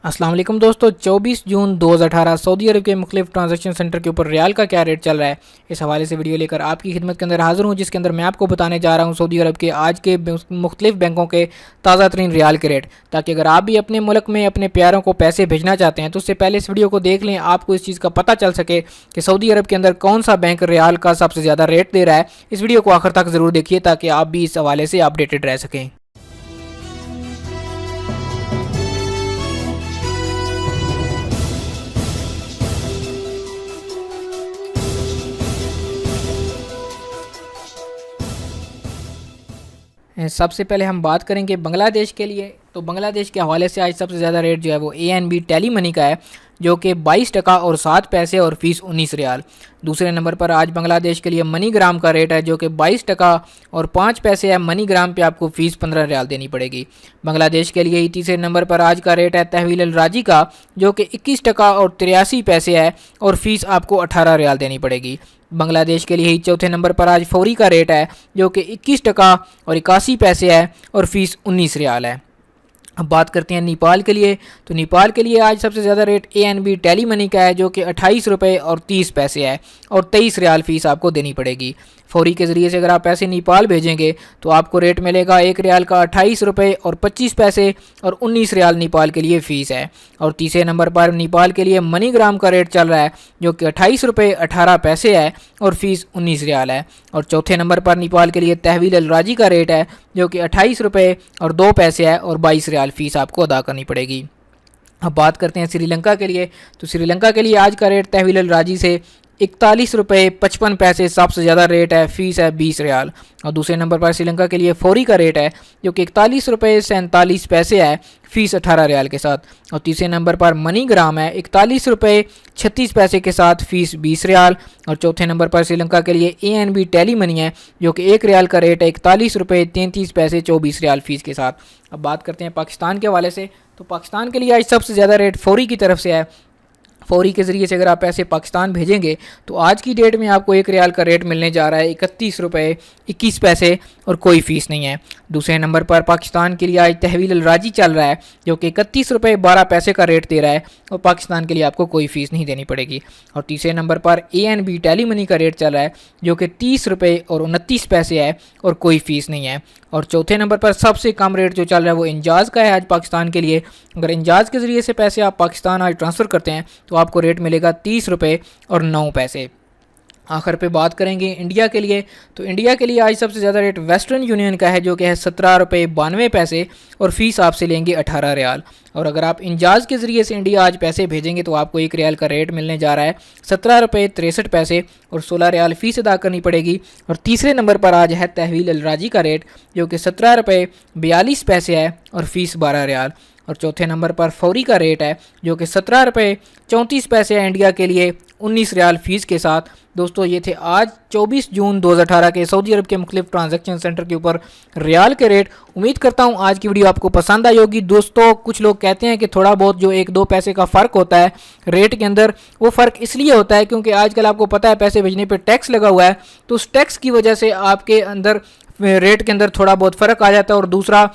अस्सलाम वालेकुम दोस्तों, 24 जून 2018 सऊदी अरब के मुख्तलिफ ट्रांजैक्शन सेंटर के ऊपर रियाल का क्या रेट चल रहा है, इस हवाले से वीडियो लेकर आपकी खिदमत के अंदर हाजिर हूँ, जिसके अंदर मैं आपको बताने जा रहा हूँ सऊदी अरब के आज के मुख्तलिफ बैंकों के ताज़ा तरीन रियाल के रेट। ताकि अगर आप भी अपने मुल्क में अपने प्यारों को पैसे भेजना चाहते हैं तो उससे पहले इस वीडियो को देख लें, आपको इस चीज़ का पता चल सके कि सऊदी अरब के अंदर कौन सा बैंक रियाल का सबसे ज़्यादा रेट दे रहा है। इस वीडियो को आखिर तक ज़रूर देखिए ताकि आप भी इस हवाले से अपडेटेड रह सकें। सबसे पहले हम बात करेंगे बांग्लादेश के लिए। तो बांग्लादेश के हवाले से आज सबसे ज़्यादा रेट जो है वो ANB टेली मनी का है, जो कि 22 टका और 7 पैसे और फीस 19 रियाल। दूसरे नंबर पर आज बांग्लादेश के लिए मनी ग्राम का रेट है, जो कि 22 टका और 5 पैसे है। मनी ग्राम पे आपको फ़ीस 15 रियाल देनी पड़ेगी। बांग्लादेश के लिए ही तीसरे नंबर पर आज का रेट है तहवील अल राजी का, जो कि 21 टका और 83 पैसे है और फीस आपको 18 रियाल देनी पड़ेगी। बांग्लादेश के लिए ही चौथे नंबर पर आज फौरी का रेट है, जो कि 21 टका और 81 पैसे है और फीस 19 रियाल है। अब बात करते हैं नेपाल के लिए। तो नेपाल के लिए आज सबसे ज़्यादा रेट ANB टेली मनी का है, जो कि 28 रुपये और 30 पैसे है और 23 रियाल फीस आपको देनी पड़ेगी। फौरी के ज़रिए से अगर आप पैसे नेपाल भेजेंगे तो आपको रेट मिलेगा 1 रियाल का 28 रुपये और 25 पैसे और 19 रियाल नेपाल के लिए फ़ीस है। और तीसरे नंबर पर नेपाल के लिए मनी ग्राम का रेट चल रहा है, जो कि 28 रुपये 18 पैसे है और फीस 19 रियाल है। और चौथे नंबर पर नेपाल के लिए तहवील अल राजी का रेट है, जो कि 28 रुपये और 2 पैसे है और 22 रियाल फीस आपको अदा करनी पड़ेगी। अब बात करते हैं श्रीलंका के लिए। तो श्रीलंका के लिए आज का रेट तहवील अल राजी से 41 रुपये 55 पैसे सबसे ज़्यादा रेट है, फ़ीस है 20 रियाल। और दूसरे नंबर पर श्रीलंका के लिए फौरी का रेट है, जो कि 41 रुपये 47 पैसे है, फ़ीस 18 रियाल के साथ। और तीसरे नंबर पर मनी ग्राम है 41 रुपये 36 पैसे के साथ, फ़ीस 20 रियाल। और चौथे नंबर पर श्रीलंका के लिए ANB टेली मनी है, जो कि 1 रियाल का रेट है 41 रुपये 33 पैसे 24 रियाल फ़ीस के साथ। अब बात करते हैं पाकिस्तान के हवाले से। तो पाकिस्तान के लिए आज सबसे ज़्यादा रेट फौरी की तरफ से है। फौरी के ज़रिए से अगर आप पैसे पाकिस्तान भेजेंगे तो आज की डेट में आपको 1 रियाल का रेट मिलने जा रहा है 31 रुपये 21 पैसे और कोई फ़ीस नहीं है। दूसरे नंबर पर पाकिस्तान के लिए आज तहवील अल राजी चल रहा है, जो कि 31 रुपये 12 पैसे का रेट दे रहा है और पाकिस्तान के लिए आपको कोई फ़ीस नहीं देनी पड़ेगी। और तीसरे नंबर पर ANB टेली मनी का रेट चल रहा है, जो कि 30 रुपये और 29 पैसे है और कोई फ़ीस नहीं है। और चौथे नंबर पर सबसे कम रेट जो चल रहा है वो इंजाज़ का है आज पाकिस्तान के लिए। अगर इंजाज़ के ज़रिए से पैसे आप पाकिस्तान आज ट्रांसफ़र करते हैं तो आपको रेट मिलेगा 30 रुपये और 9 पैसे। आखिर पे बात करेंगे इंडिया के लिए। तो इंडिया के लिए आज सबसे ज़्यादा रेट वेस्टर्न यूनियन का है, जो कि है 17 रुपये 92 पैसे और फ़ीस आपसे लेंगे 18 रियाल। और अगर आप इंजाज़ के ज़रिए से इंडिया आज पैसे भेजेंगे तो आपको 1 रियाल का रेट मिलने जा रहा है 17 रुपये 63 पैसे और 16 रियाल फ़ीस अदा करनी पड़ेगी। और तीसरे नंबर पर आज है तहवील अल राजी का रेट, जो कि 17 रुपये 42 पैसे है और फ़ीस 12 रियाल। और चौथे नंबर पर फौरी का रेट है, जो कि 17 रुपये 34 पैसे है इंडिया के लिए 19 रियाल फ़ीस के साथ। दोस्तों ये थे आज 24 जून 2018 के सऊदी अरब के मुख्तलिफ ट्रांजैक्शन सेंटर के ऊपर रियाल के रेट। उम्मीद करता हूँ आज की वीडियो आपको पसंद आई होगी। दोस्तों कुछ लोग कहते हैं कि थोड़ा बहुत जो 1-2 पैसे का फ़र्क होता है रेट के अंदर, वो फ़र्क इसलिए होता है क्योंकि आजकल आपको पता है पैसे भेजने पर टैक्स लगा हुआ है, तो उस टैक्स की वजह से आपके अंदर रेट के अंदर थोड़ा बहुत फ़र्क आ जाता है। और दूसरा,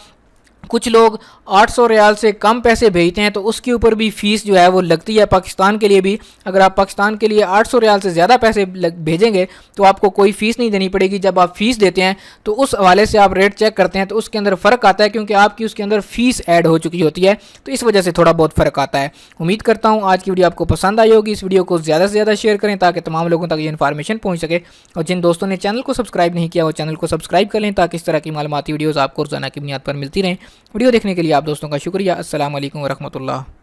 कुछ लोग 800 रियाल से कम पैसे भेजते हैं तो उसके ऊपर भी फ़ीस जो है वो लगती है पाकिस्तान के लिए भी। अगर आप पाकिस्तान के लिए 800 रियाल से ज़्यादा पैसे भेजेंगे तो आपको कोई फ़ीस नहीं देनी पड़ेगी। जब आप फ़ीस देते हैं तो उस हवाले से आप रेट चेक करते हैं तो उसके अंदर फ़र्क आता है, क्योंकि आपकी उसके अंदर फ़ीस ऐड हो चुकी होती है, तो इस वजह से थोड़ा बहुत फ़र्क आता है। उम्मीद करता हूँ आज की वीडियो आपको पसंद आई होगी। इस वीडियो को ज़्यादा से ज़्यादा शेयर करें ताकि तमाम लोगों तक ये इन्फॉर्मेशन पहुँच सके। और जिन दोस्तों ने चैनल को सब्सक्राइब नहीं किया वो चैनल को सब्सक्राइब कर लें ताकि इस तरह की मालूमाती वीडियोज़ आपको रोज़ाना की बुनियाद पर मिलती रहें। वीडियो देखने के लिए आप दोस्तों का शुक्रिया। अस्सलाम वालेकुम वरहमतुल्लाह।